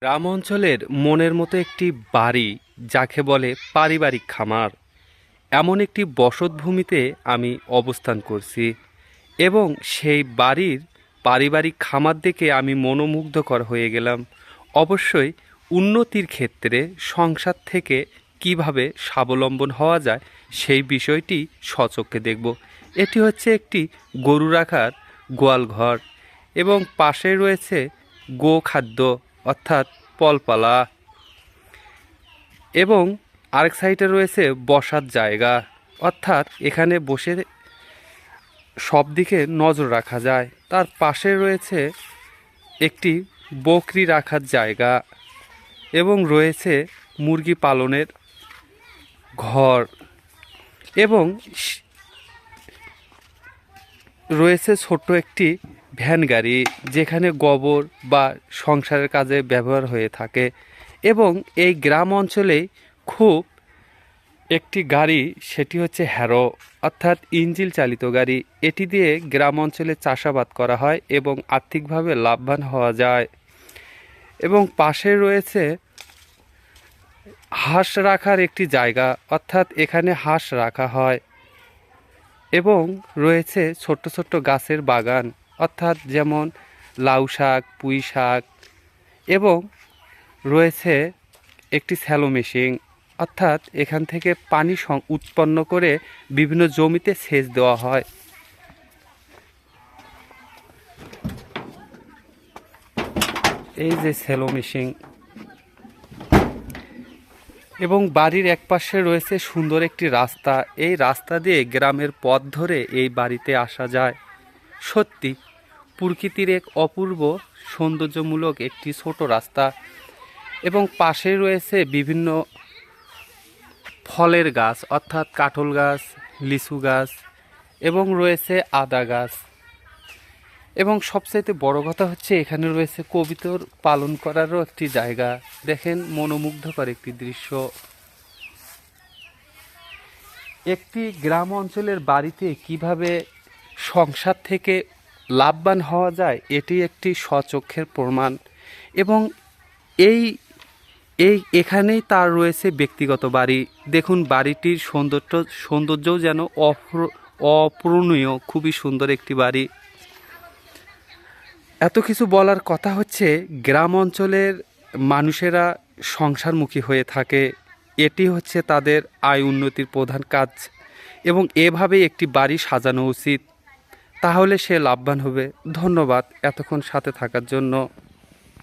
গ্রাম অঞ্চলের মনের মতো একটি বাড়ি, যাকে বলে পারিবারিক খামার, এমন একটি বসতভূমিতে আমি অবস্থান করছি এবং সেই বাড়ির পারিবারিক খামার দেখে আমি মনোমুগ্ধকর হয়ে গেলাম। অবশ্যই উন্নতির ক্ষেত্রে সংসার থেকে কিভাবে স্বাবলম্বন হওয়া যায় সেই বিষয়টি স্বচক্ষে দেখব। এটি হচ্ছে একটি গরু রাখার গোয়ালঘর এবং পাশে রয়েছে গোখাদ্য অর্থাৎ পলপালা এবং আরেক সাইডে রয়েছে বসার জায়গা, অর্থাৎ এখানে বসে সব দিকে নজর রাখা যায়। তার পাশে রয়েছে একটি বকরি রাখার জায়গা এবং রয়েছে মুরগি পালনের ঘর এবং রয়েছে ছোট্ট একটি ভ্যান গাড়ি, যেখানে গোবর বা সংসারের কাজে ব্যবহার হয়ে থাকে। এবং এই গ্রাম অঞ্চলেই খুব একটি গাড়ি, সেটি হচ্ছে হ্যারো অর্থাৎ ইঞ্জিন চালিত গাড়ি। এটি দিয়ে গ্রাম অঞ্চলে চাষাবাদ করা হয় এবং আর্থিকভাবে লাভবান হওয়া যায়। এবং পাশে রয়েছে হাঁস রাখার একটি জায়গা, অর্থাৎ এখানে হাঁস রাখা হয় এবং রয়েছে ছোট্ট ছোট্ট গাছের বাগান, অর্থাৎ যেমন লাউ শাক, পুঁই শাক এবং রয়েছে একটি স্যালো মেশিন, অর্থাৎ এখান থেকে পানি উৎপন্ন করে বিভিন্ন জমিতে সেচ দেওয়া হয়। এই যে স্যালো মেশিন এবং বাড়ির একপাশে রয়েছে সুন্দর একটি রাস্তা। এই রাস্তা দিয়ে গ্রামের পথ ধরে এই বাড়িতে আসা যায়। সত্যি প্রকৃতির এক অপূর্ব সৌন্দর্যমূলক একটি ছোট রাস্তা এবং পাশে রয়েছে বিভিন্ন ফলের গাছ, অর্থাৎ কাঁঠাল গাছ, লিচু গাছ এবং রয়েছে আদা গাছ। এবং সবচাইতে বড় কথা হচ্ছে এখানে রয়েছে কবুতর পালন করারও একটি জায়গা। দেখেন মনোমুগ্ধকর একটি দৃশ্য। একটি গ্রাম অঞ্চলের বাড়িতে কিভাবে সংসার থেকে লাভবান হওয়া যায় এটি একটি স্বচক্ষের প্রমাণ। এবং এই এই এখানেই তার রয়েছে ব্যক্তিগত বাড়ি। দেখুন বাড়িটির সৌন্দর্যও যেন অপূরণীয়, খুবই সুন্দর একটি বাড়ি। এত কিছু বলার কথা হচ্ছে, গ্রাম অঞ্চলের মানুষেরা সংসারমুখী হয়ে থাকে, এটি হচ্ছে তাদের আয় উন্নতির প্রধান কাজ এবং এভাবেই একটি বাড়ি সাজানো উচিত, তাহলে সে লাভবান হবে। ধন্যবাদ এতক্ষণ সাথে থাকার জন্য।